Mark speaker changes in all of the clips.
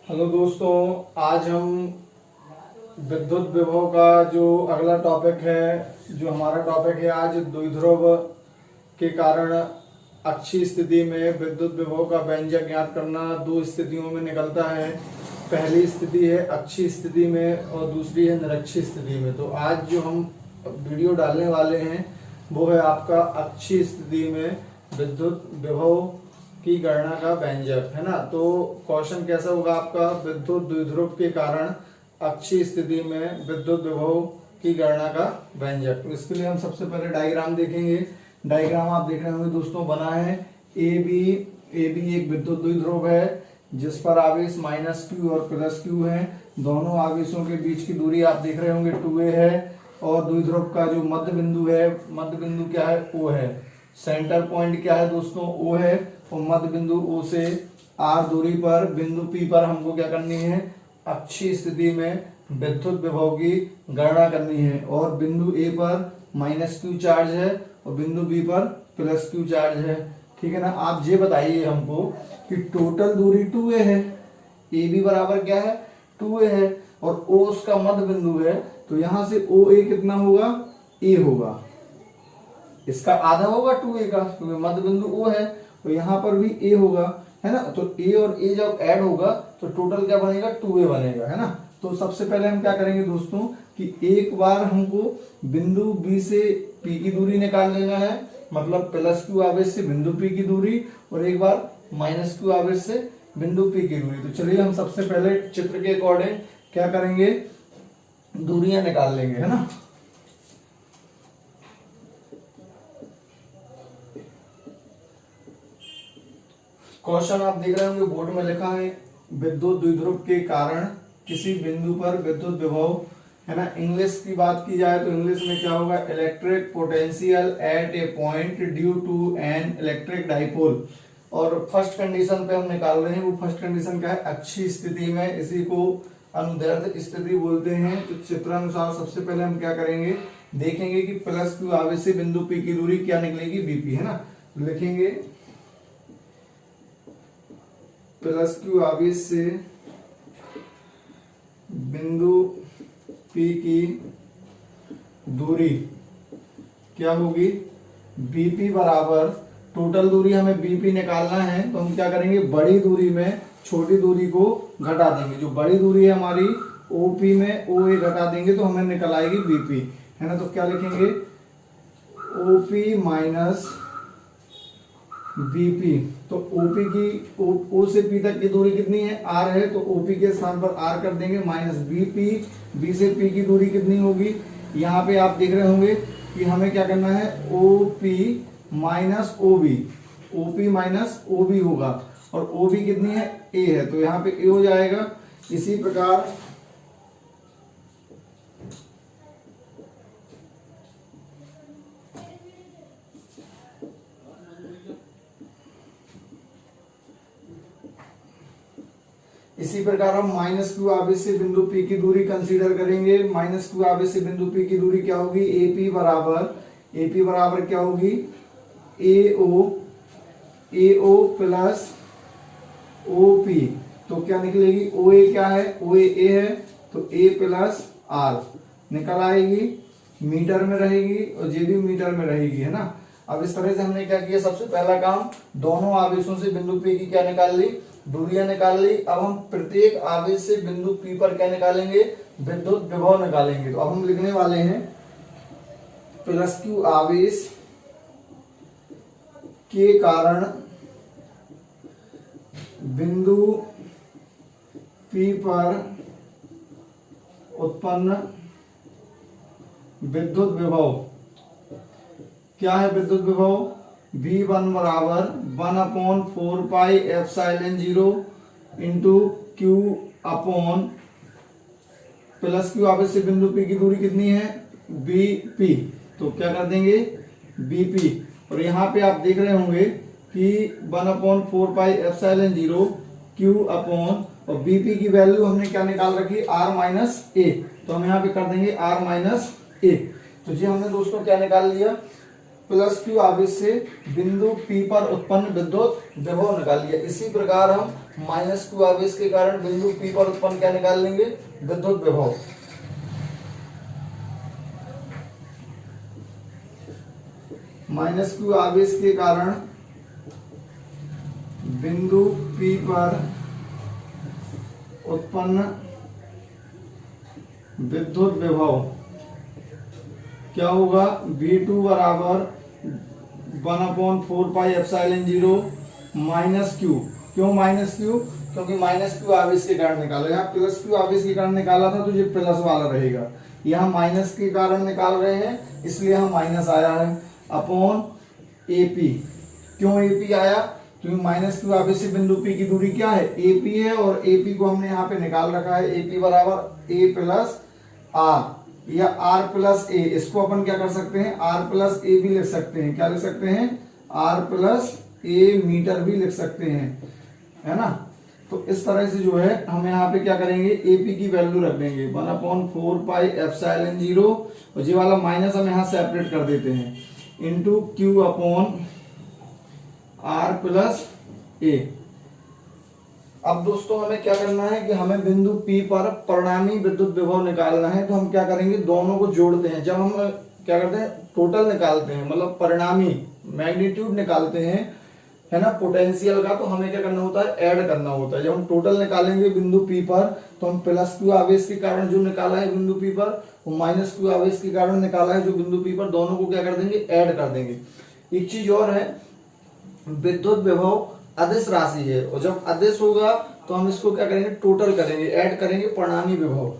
Speaker 1: Hello दोस्तों, आज हम विद्युत विभव का जो अगला टॉपिक है, जो हमारा टॉपिक है आज, द्विध्रुव के कारण अक्षीय स्थिति में विद्युत विभव का व्यंजक ज्ञात करना। दो स्थितियों में निकलता है। पहली स्थिति है अक्षीय स्थिति में और दूसरी है निरक्षीय स्थिति में। तो आज जो हम वीडियो डालने वाले हैं वो है आपका अक्षीय स्थिति में विद्युत विभव की गणना का व्यंजक, है ना। तो क्वेश्चन कैसा होगा आपका, विद्युत द्विध्रुव के कारण अक्षीय स्थिति में विद्युत विभव की गणना का व्यंजक। तो इसके लिए हम सबसे पहले डायग्राम देखेंगे। डायग्राम आप देख रहे होंगे दोस्तों, बना है ए बी एक विद्युत द्विध्रुव है जिस पर आवेश -q और +q है। दोनों आवेशों के बीच की दूरी आप देख रहे होंगे 2a है। और द्विध्रुव का जो मध्य बिंदु है, मध्य बिंदु क्या है, O है। सेंटर पॉइंट क्या है दोस्तों, O है। और मध्य बिंदु O से r दूरी पर बिंदु P पर हमको क्या करनी है, अक्षीय स्थिति में विद्युत विभव की गणना करनी है। और बिंदु A पर -q चार्ज है और बिंदु B पर +q चार्ज है। ठीक है ना। आप ये बताइए हमको कि टोटल दूरी 2a है, AB बराबर क्या है, 2a है, और O उसका मध्य बिंदु है। तो यहां से OA कितना होगा, A होगा। इसका आधा होगा 2a का, क्योंकि मध्य बिंदु O है। तो यहाँ पर भी A होगा, है ना। तो A और A जब ऐड होगा तो टोटल क्या बनेगा, 2a बनेगा, है ना। तो सबसे पहले हम क्या करेंगे दोस्तों कि एक बार हमको बिंदु B से P की दूरी निकाल लेना है, मतलब +q आवेश से बिंदु P की दूरी, और एक बार -q आवेश से बिंदु P की दूरी। तो चलिए हम सबसे पहले चित्र के अकॉर्डिंग क्या करेंगे, दूरियां निकाल लेंगे, है ना। क्वेश्चन आप देख रहे होंगे बोर्ड में लिखा है, विद्युत द्विध्रुव के कारण किसी बिंदु पर विद्युत विभव, है ना। इंग्लिश की बात की जाए तो इंग्लिश में क्या होगा, electric potential at a point due to an electric dipole. और फर्स्ट कंडीशन पे हम निकाल रहे हैं, वो फर्स्ट कंडीशन क्या है, अक्षीय स्थिति में। इसी को अनुदैर्ध्य स्थिति बोलते हैं। तो चित्रानुसार सबसे पहले हम क्या करेंगे, देखेंगे कि +q आवेश से बिंदु P की दूरी क्या निकलेगी, Vp, है ना। लिखेंगे +q आवेश से बिंदु P की दूरी क्या होगी, Vp बराबर, टोटल दूरी हमें Vp निकालना है। तो हम क्या करेंगे, बड़ी दूरी में छोटी दूरी को घटा देंगे। जो बड़ी दूरी है हमारी OP में OA घटा देंगे तो हमें निकल आएगी Vp, है ना। तो क्या लिखेंगे, OP माइनस Vp। तो OP की O से P तक की दूरी कितनी है, R है। तो OP के स्थान पर R कर देंगे, माइनस Vp। B से P की दूरी कितनी होगी, यहाँ पे आप देख रहे होंगे कि हमें क्या करना है, OP minus OB, OP minus OB होगा। और OB कितनी है, A है। तो यहाँ पे A हो जाएगा। इसी प्रकार हम -q आवेश से बिंदु P की दूरी कंसीडर करेंगे। -q आवेश से बिंदु P की दूरी क्या होगी, AP बराबर क्या होगी, AO प्लस OP। तो क्या निकलेगी, OA क्या है, OA A है। तो A प्लस R निकल आएगी, मीटर में रहेगी और ये भी मीटर में रहेगी, है ना। अब इस तरह से हमने क्या किया, सबसे पहला काम, दोनों आवेशों से बिंदु P की क्या निकाल ली, दूरियां निकाल ली। अब हम प्रत्येक आवेश से बिंदु P पर क्या निकालेंगे, विद्युत विभव निकालेंगे। तो अब हम लिखने वाले हैं +q आवेश के कारण बिंदु P पर उत्पन्न विद्युत विभव। क्या है विद्युत विभव, V1 बराबर 1/4πε0 इंटू Q अपॉन +q आवेश से बिंदु P की दूरी कितनी है, Bp। तो क्या कर देंगे, Bp। और यहाँ पे आप देख रहे होंगे कि 1/4πε0 Q अपॉन, और Bp की वैल्यू हमने क्या निकाल रखी, R-A। तो हम यहाँ पे कर देंगे R-A। तो ये हमने दोस्तों क्या निकाल लिया, प्लस क्यू आवेश से बिंदु P पर उत्पन्न विद्युत विभव निकालिए। इसी प्रकार हम माइनस क्यू आवेश के कारण बिंदु P पर उत्पन्न क्या निकाल लेंगे, विद्युत विभव। माइनस क्यू आवेश के कारण बिंदु P पर उत्पन्न विद्युत विभव क्या होगा, V2 बराबर 1/4πε0 माइनस क्यू। क्यों माइनस क्यू, क्योंकि माइनस क्यू आवेश के कारण निकाला, यहाँ प्लस क्यू आवेश के कारण निकाला था तो ये प्लस वाला रहेगा, यहाँ माइनस के कारण निकाल रहे हैं इसलिए यहाँ माइनस आया है, अपॉन AP। क्यों AP आया, क्योंकि माइनस क्यू आवेश से बिंदु P की दूरी क्या है, AP है, और AP को हमने यहाँ पे निकाल रखा है, AP बराबर A प्लस R या R प्लस A। इसको अपन क्या कर सकते हैं, R प्लस A भी लिख सकते हैं, क्या लिख सकते हैं, R प्लस A मीटर भी लिख सकते हैं, है ना। तो इस तरह से जो है हम यहाँ पे क्या करेंगे, AP की वैल्यू रख देंगे 1/4πε0, और ये वाला माइनस हम यहाँ सेपरेट कर देते हैं, into Q upon R plus A। अब दोस्तों हमें क्या करना है कि हमें बिंदु P पर परिणामी विद्युत विभव निकालना है, तो हम क्या करेंगे, दोनों को जोड़ते हैं। जब हम क्या करते हैं, टोटल निकालते हैं, मतलब परिणामी मैग्नीट्यूड निकालते हैं, है ना, पोटेंशियल का, तो हमें क्या करना होता है, ऐड करना होता है। जब हम टोटल निकालेंगे बिंदु P पर, तो हम प्लस क्यू आवेश के कारण जो निकाला है बिंदु P पर, वो माइनस क्यू आवेश के कारण निकाला है जो बिंदु P पर, दोनों को क्या कर देंगे, ऐड कर देंगे। एक चीज और है, विद्युत विभव अदिश राशि है, और जब अदिश होगा तो हम इसको क्या करेंगे, टोटल करेंगे, ऐड करेंगे परिणामी विभव।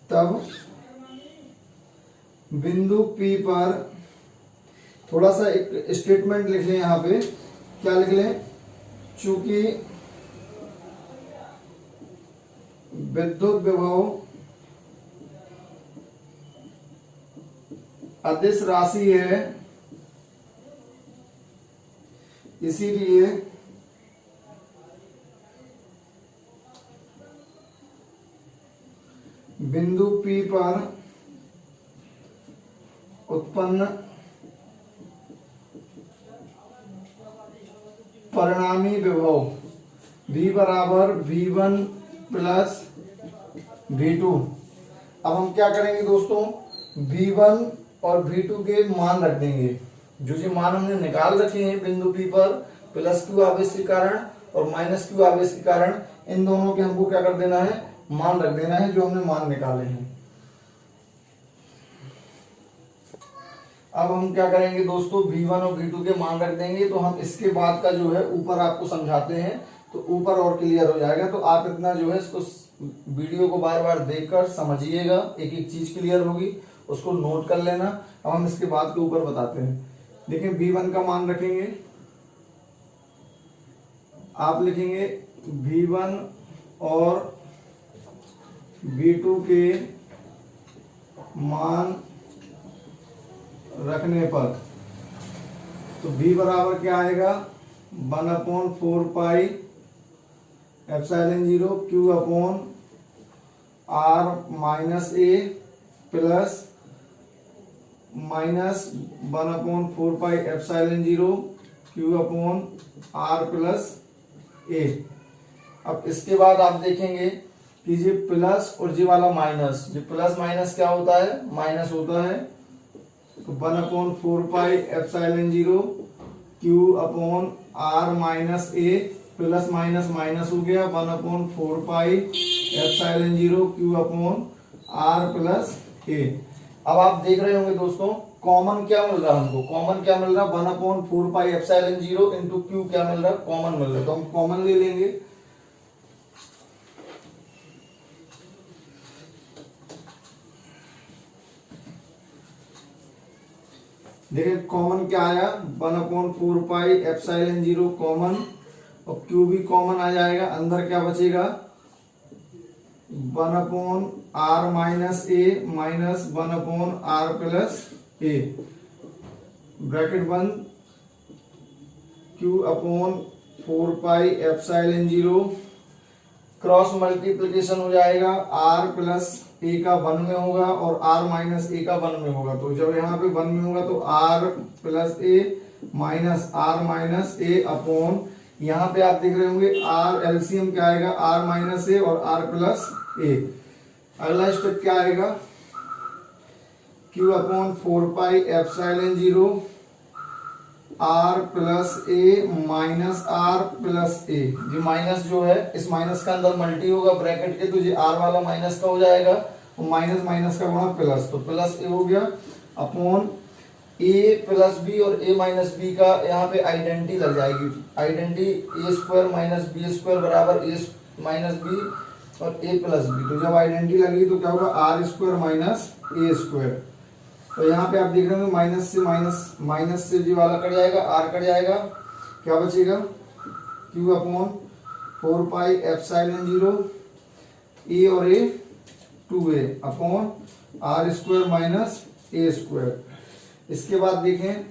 Speaker 1: तब बिंदु P पर थोड़ा सा एक स्टेटमेंट लिख लें, यहाँ पे क्या लिख लें, चूंकि विद्युत विभव अदिश राशि है, इसीलिए बिंदु P पर उत्पन्न परिणामी विभव V बराबर V1 प्लस V2। अब हम क्या करेंगे दोस्तों, V1 और V2 के मान रख देंगे, जो मान हमने निकाल रखे हैं बिंदु P पर प्लस क्यू आवेश के कारण और माइनस क्यू आवेश के कारण, इन दोनों के हमको क्या कर देना है, मान रख देना है, जो हमने मान निकाले हैं। अब हम क्या करेंगे दोस्तों, V1 और V2 के मान रख देंगे, तो हम इसके बाद का जो है ऊपर आपको समझाते हैं, तो ऊपर और क्लियर हो जाएगा। तो आप इतना जो है इसको वीडियो को बार बार देखकर समझिएगा, एक एक चीज क्लियर होगी, उसको नोट कर लेना। अब हम इसके बाद के ऊपर बताते हैं। देखिए V1 का मान रखेंगे, आप लिखेंगे V1 और V2 के मान रखने पर, तो V बराबर क्या आएगा, 1/4πε0 Q upon R minus A plus minus 1/4πε0 Q upon R plus A। अब इसके बाद आप देखेंगे कि ये प्लस और ये वाला माइनस, ये प्लस माइनस क्या होता है, माइनस होता है, तो 1/4πε0 Q upon R minus A plus minus minus हो गया, 1/4πε0 Q upon R plus A। अब आप देख रहे होंगे दोस्तों, कॉमन क्या मिल रहा है हमको, कॉमन क्या मिल रहा है, 1/4πε0 इंटू Q क्या मिल रहा है, कॉमन मिल रहा है, तो हम कॉमन ले लेंगे। देखिए कॉमन क्या आया, 1/4πε0 कॉमन, और Q भी कॉमन आ जाएगा, अंदर क्या बचेगा, 1/r minus A minus 1/r plus A, bracket बंद, Q अपॉन 4πε0 क्रॉस मल्टीप्लीकेशन हो जाएगा, R प्लस ए का 1 में होगा और आर माइनस ए का 1 में होगा। तो जब यहाँ पे 1 में होगा तो R plus A minus R minus A upon, यहाँ पे आप देख रहे होंगे आर एलसीएम क्या आएगा, आर माइनस ए और आर प्लस ए। अगला स्टेप क्या आएगा, Q upon 4 pi epsilon 0 R plus A minus R plus A. जी माइनस जो है इस माइनस का अंदर मल्टी होगा ब्रैकेट के, तो ये आर वाला माइनस का हो जाएगा और माइनस माइनस का गुणा प्लस, तो प्लस ए हो गया अपॉन ए प्लस बी और ए माइनस बी का यहाँ पे आइडेंटिटी लग जाएगी। आइडेंटिटी ए स्क्वायर माइनस बी स्क्वायर बराबर ए माइनस बी और ए प्लस बी। तो जब आइडेंटिटी लगी तो क्या होगा, आर स्क्वायर माइनस ए स्क्वायर। तो यहाँ पे आप देख रहे हो माइनस से जी वाला कट जाएगा, आर कट जाएगा, क्या बचेगा Q upon 4 pi epsilon 0 a और a 2a upon r square minus A square. इसके बाद देखें,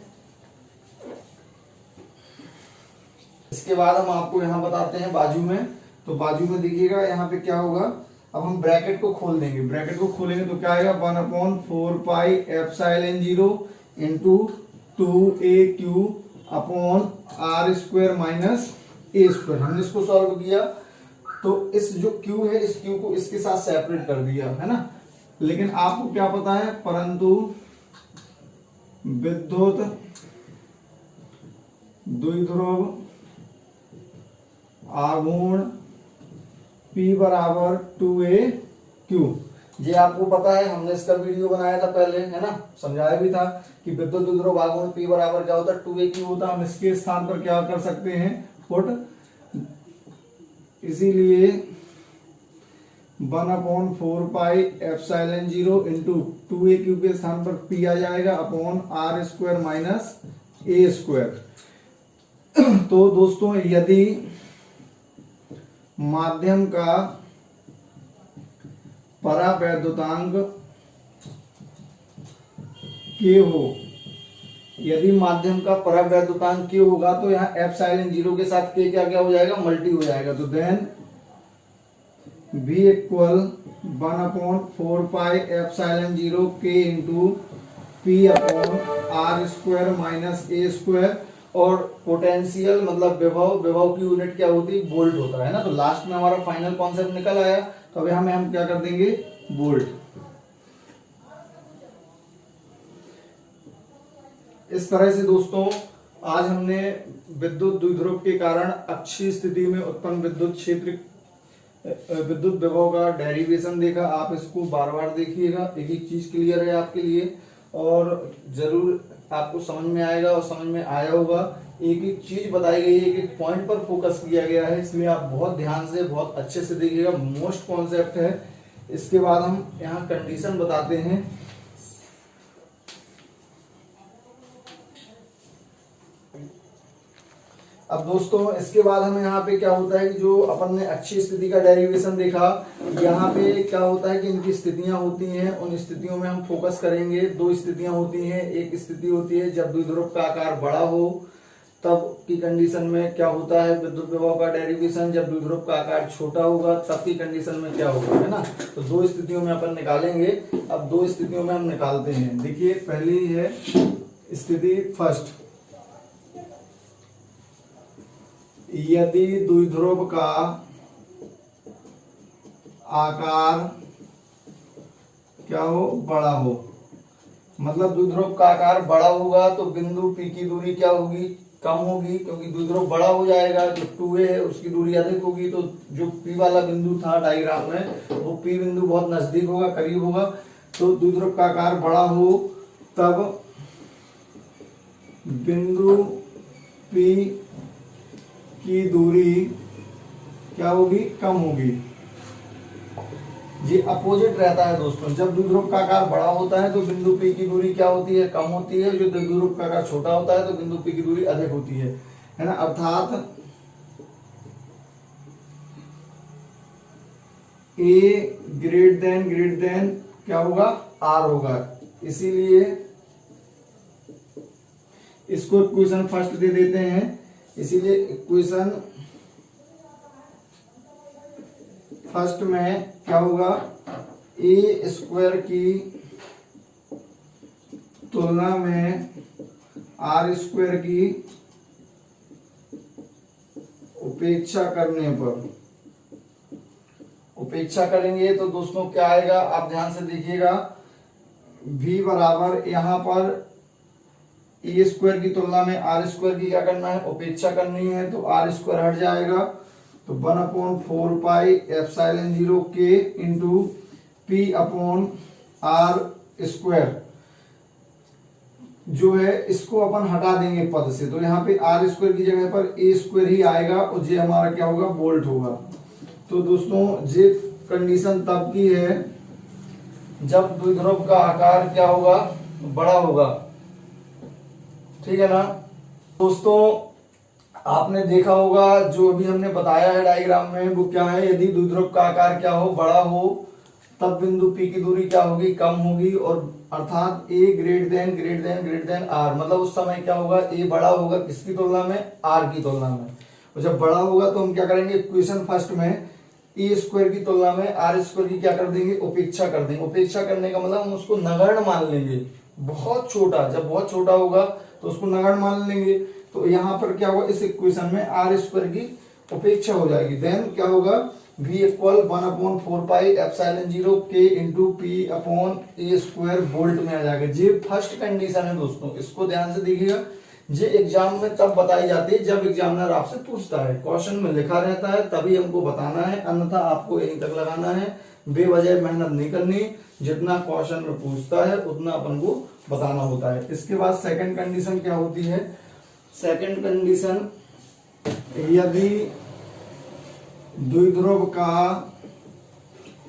Speaker 1: इसके बाद हम आपको यहाँ बताते हैं बाजू में। तो बाजू में देखिएगा यहाँ पे क्या होगा, अब हम ब्रैकेट को खोल देंगे। ब्रैकेट को खोलेंगे तो क्या आएगा, 1 upon 4 pi epsilon 0 into 2aq upon r square minus ए स्क्वायर। हमने इसको सॉल्व किया तो इस जो q है इस q को इसके साथ सेपरेट कर दिया है ना, लेकिन आपको क्या पता है, परंतु विद्युत द्विध्रुव आघूर्ण P बराबर 2aq। ये आपको पता है, हमने इसका वीडियो बनाया था पहले, है ना, समझाया भी था कि विद्युत द्विध्रुव आघूर्ण P बराबर क्या होता है, 2aq होता है। हम इसके स्थान पर क्या कर सकते हैं, पुट, इसीलिए 1 upon 4 pi epsilon 0 into 2aq के स्थान पर P आ जाएगा अपॉन आर स्क्वायर माइनस ए स्क्वायर। तो दोस्तों यदि माध्यम का परावैद्युतांक K हो, यदि माध्यम का परावैद्युतांक K होगा तो यहाँ एप्सिलॉन 0 के साथ K क्या क्या हो जाएगा, मल्टी हो जाएगा। तो then V equal 1 upon 4 pi epsilon 0 K into P upon r square minus ए स्क्वायर। और पोटेंशियल मतलब विभव की यूनिट क्या होती है, वोल्ट होता है ना। तो लास्ट में हमारा फाइनल कॉन्सेप्ट निकल आया, तो अभी हम क्या कर देंगे, वोल्ट। इस तरह से दोस्तों आज हमने विद्युत द्विध्रुव के कारण अक्षीय स्थिति में उत्पन्न विद्युत क्षेत्र विद्युत विभव का डेरिवेशन देखा। आप इसको बार बार देखिएगा, एक एक चीज क्लियर है आपके लिए और जरूर आपको समझ में आएगा और समझ में आया होगा। एक एक चीज बताई गई है, एक एक पॉइंट पर फोकस किया गया है, इसलिए आप बहुत ध्यान से बहुत अच्छे से देखिएगा, मोस्ट कॉन्सेप्ट है। इसके बाद हम यहाँ कंडीशन बताते हैं। अब दोस्तों इसके बाद हमें यहाँ पे क्या होता है कि जो अपन ने अच्छी स्थिति का डेरिवेशन देखा, यहाँ पे क्या होता है कि इनकी स्थितियां होती हैं, उन स्थितियों में हम फोकस करेंगे। दो स्थितियां होती हैं, एक स्थिति होती है जब द्विध्रुव का आकार बड़ा हो, तब की कंडीशन में क्या होता है विद्युत विभव का डेरिवेशन। जब द्विध्रुव का आकार छोटा होगा तब की कंडीशन में क्या होगा, है ना। तो दो स्थितियों में अपन निकालेंगे। अब दो स्थितियों में हम निकालते हैं। देखिए पहली है स्थिति फर्स्ट, यदि द्विध्रुव का आकार क्या हो, बड़ा हो, मतलब द्विध्रुव का आकार बड़ा होगा तो बिंदु P की दूरी क्या होगी, कम होगी, क्योंकि द्विध्रुव बड़ा हो जाएगा। जो 2a है उसकी दूरी अधिक होगी, तो जो P वाला बिंदु था डायग्राम में वो P बिंदु बहुत नजदीक होगा, करीब होगा। तो द्विध्रुव का आकार बड़ा हो तब बिंदु P की दूरी क्या होगी, कम होगी। ये अपोजिट रहता है दोस्तों। जब द्विध्रुव का आकार बड़ा होता है तो बिंदु P की दूरी क्या होती है, कम होती है। जो द्विध्रुव का आकार छोटा होता है तो बिंदु P की दूरी अधिक होती है ना। अर्थात A ग्रेट देन क्या होगा, R होगा। इसीलिए इसको इक्वेशन फर्स्ट दे देते हैं। इसीलिए इक्वेशन फर्स्ट में क्या होगा, ए स्क्वायर की तुलना में आर स्क्वायर की उपेक्षा करने पर, उपेक्षा करेंगे तो दोस्तों क्या आएगा, आप ध्यान से देखिएगा। v बराबर यहां पर ए स्क्वायर की तुलना में आर स्क्वायर की क्या करना है, उपेक्षा करनी है, तो आर स्क्वायर हट जाएगा, तो 1/4 pi epsilon 0 k into P upon r square जो है इसको अपन हटा देंगे पद से, तो यहाँ पे आर स्क्वायर की जगह पर ए स्क्वायर ही आएगा और ये हमारा क्या होगा, बोल्ट होगा। तो दोस्तों ये कंडीशन तब की है जब द्विध्रुव का आकार क्या होगा, बड़ा होगा, ठीक है ना। दोस्तों आपने देखा होगा जो अभी हमने बताया है डायग्राम में, वो क्या है, यदि द्विध्रुव का आकार क्या हो, बड़ा हो, तब बिंदु P की दूरी क्या होगी, कम होगी, और अर्थात A ग्रेटर देन R, मतलब उस समय क्या होगा, A बड़ा होगा किसकी तुलना में, R की तुलना में। और जब बड़ा होगा तो हम क्या करेंगे, इक्वेशन फर्स्ट में ए स्क्वायर की तुलना में आर स्क्वायर की क्या कर देंगे, उपेक्षा कर देंगे। उपेक्षा करने का मतलब हम उसको नगण्य मान लेंगे, बहुत छोटा, जब बहुत छोटा होगा तो उसको नगण्य मान लेंगे। तो यहाँ पर क्या होगा, इस इक्वेशन में आर स्क्वायर की उपेक्षा हो जाएगी, देन क्या होगा, v equal 1/4 pi epsilon 0 k into P upon A square volt में आ जाएगा। ये फर्स्ट कंडीशन है दोस्तों, इसको ध्यान से देखिएगा। ये एग्जाम में तब बताई जाती है जब एग्जामिनर आपसे पूछता है, क्वेश्चन में लिखा रहता है तभी हमको बताना है, अन्यथा आपको यहीं तक लगाना है, बेवजह मेहनत नहीं करनी, जितना क्वेश्चन में पूछता है उतना अपन को बताना होता है। इसके बाद सेकंड कंडीशन क्या होती है, सेकंड कंडीशन, यदि द्विध्रुव का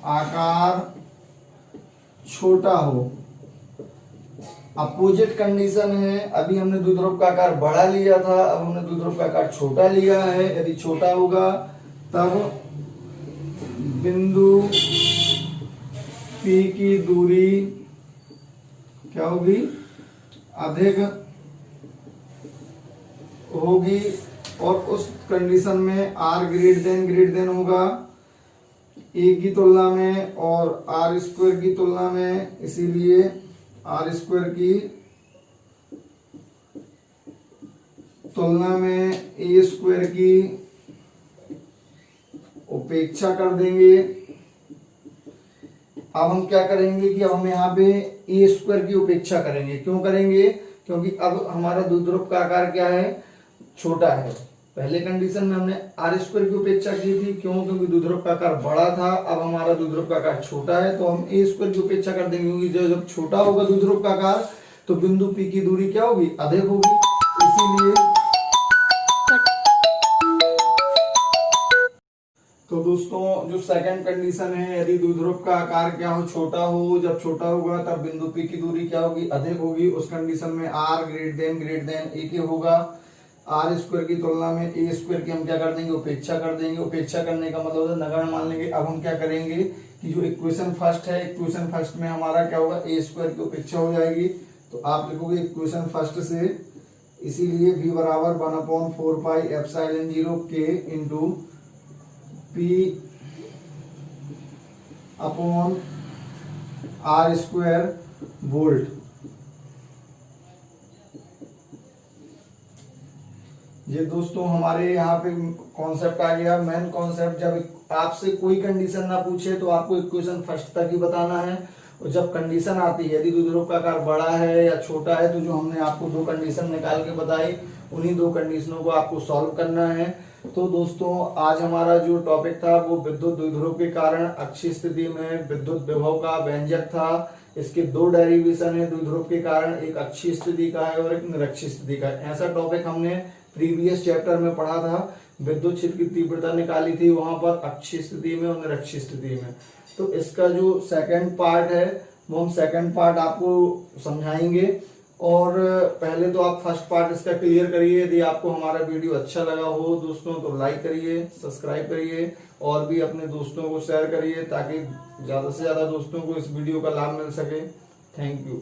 Speaker 1: आकार छोटा हो, अपोजिट कंडीशन है, अभी हमने द्विध्रुव का आकार बड़ा लिया था, अब हमने द्विध्रुव का आकार छोटा लिया है। यदि छोटा होगा तब बिंदु P की दूरी क्या होगी, अधिक होगी, और उस कंडीशन में R ग्रेटर देन होगा A की तुलना में और आर स्क्वायर की तुलना में, इसीलिए आर स्क्वायर की तुलना में ए स्क्वायर की उपेक्षा कर देंगे। अब हम क्या करेंगे कि अब हम यहाँ पे ए स्क्वायर की उपेक्षा करेंगे, क्यों करेंगे, क्योंकि अब हमारा द्विध्रुव का आकार क्या है, छोटा है। पहले कंडीशन में हमने आर स्क्वायर की उपेक्षा की थी, क्यों, क्योंकि द्विध्रुव का आकार बड़ा था, अब हमारा द्विध्रुव का आकार छोटा है, तो हम ए स्क्वायर की उपेक्षा कर देंगे, क्योंकि जब छोटा होगा द्विध्रुव का आकार तो बिंदु P की दूरी क्या होगी, अधिक होगी, इसीलिए। तो दोस्तों जो सेकंड कंडीशन है, यदि द्विध्रुव का आकार क्या हो, छोटा हो, जब छोटा होगा तब बिंदु P की दूरी क्या होगी, अधिक होगी, उस कंडीशन में R ग्रेटर देन A के होगा। आर स्क्वायर की तुलना में ए स्क्वायर की हम क्या कर देंगे, उपेक्षा कर देंगे। उपेक्षा करने का मतलब नगण्य मान लेंगे। अब हम क्या करेंगे कि जो इक्वेशन फर्स्ट है, इक्वेशन फर्स्ट में हमारा क्या होगा, ए स्क्वायर की उपेक्षा हो जाएगी, तो आप लिखोगे इक्वेशन फर्स्ट से, इसीलिए v बराबर 1/4 pi epsilon 0 k into P upon r square volt. ये दोस्तों हमारे यहाँ पे कॉन्सेप्ट आ गया, मेन कॉन्सेप्ट। जब आपसे कोई कंडीशन ना पूछे तो आपको इक्वेशन फर्स्ट तक ही बताना है, और जब कंडीशन आती है यदि द्विध्रुव का आकार बड़ा है या छोटा है, तो जो हमने आपको दो कंडीशन निकाल के बताई, उन्हीं दो कंडीशनों को आपको सॉल्व करना है। तो दोस्तों आज हमारा जो टॉपिक था वो विद्युत द्विध्रुव के कारण अक्षीय स्थिति में विद्युत विभव का व्यंजक था। इसके दो डेरिवेशन है द्विध्रुव के कारण, एक अक्षीय स्थिति का है और एक निरक्षीय स्थिति का। ऐसा टॉपिक हमने प्रीवियस चैप्टर में पढ़ा था, विद्युत क्षेत्र की तीव्रता निकाली थी वहां पर अक्षीय स्थिति में और निरक्षीय स्थिति में। तो इसका जो सेकंड पार्ट है वो हम सेकंड पार्ट आपको समझाएंगे, और पहले तो आप फर्स्ट पार्ट इसका क्लियर करिए। यदि आपको हमारा वीडियो अच्छा लगा हो दोस्तों तो लाइक करिए, सब्सक्राइब करिए, और भी अपने दोस्तों को शेयर करिए, ताकि ज्यादा से ज्यादा दोस्तों को इस वीडियो का लाभ मिल सके। Thank you.